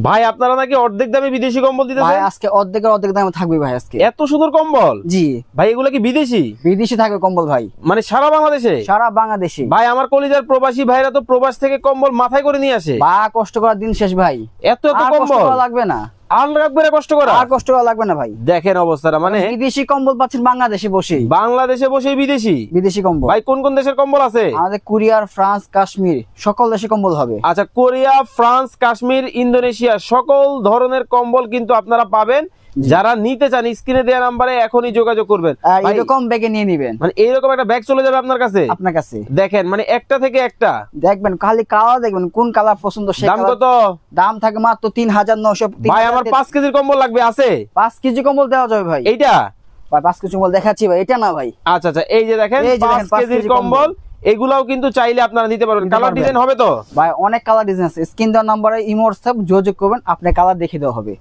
ভাই আপনারা নাকি অর্ধেক দামে বিদেশি কম্বল দিতেছেন? ভাই আজকে অর্ধেক দামে থাকবে ভাই আজকে। এত সুন্দর কম্বল? জি ভাই এগুলা কি বিদেশি? বিদেশি থাকবে কম্বল ভাই, মানে সারা বাংলাদেশে? সারা বাংলাদেশে। ভাই আমার কলিজার প্রবাসী ভাইরা তো প্রবাস থেকে কম্বল মাথায় করে নিয়ে আসে। বা কষ্ট করার দিন শেষ ভাই, এত কম্বল লাগবে না, আর লাগবে না কষ্ট করা, আর কষ্ট করা লাগবে না ভাই। দেখেন অবস্থাটা, মানে বিদেশি কম্বল পাচ্ছেন বাংলাদেশে বসে, বাংলাদেশে বসে বিদেশি কম্বল। ভাই কোন কোন দেশের কম্বল আছে? আমাদের কোরিয়া, ফ্রান্স, কাশ্মীর সকল দেশে কম্বল হবে। আচ্ছা, কোরিয়া, ফ্রান্স, কাশ্মীর, ইন্দোনেশিয়া সকল ধরনের কম্বল কিন্তু আপনারা পাবেন। যারা নিতে চান স্ক্রিনে দেওয়া নাম্বারে এখনই যোগাযোগ করবেন। এরকম ব্যাগে নিয়ে নিবেন, মানে এইরকম একটা ব্যাগ চলে যাবে আপনার কাছে। দেখেন মানে একটা থেকে একটা দেখবেন, খালি কালার দেখবেন কোন কালার পছন্দ। দাম কত? দাম থাকে মাত্র 3900। ভাই আমার 5 কেজির কম্বল লাগবে, আছে? 5 কেজি কম্বল দেওয়া যাবে ভাই। এইটা ভাই 5 কেজি কম্বল দেখাচ্ছি ভাই, এটা না ভাই। আচ্ছা এই যে দেখেন 5 কেজির কম্বল, এগুলাও কিন্তু চাইলে আপনারা নিতে পারবেন। কালার ডিজাইন হবে তো? ভাই অনেক কালার ডিজাইন আছে, স্ক্রিন দেওয়া নাম্বারে ইমো হোয়াটসঅ্যাপ যোগাযোগ করবেন, আপনি কালার দেখে দেওয়া হবে।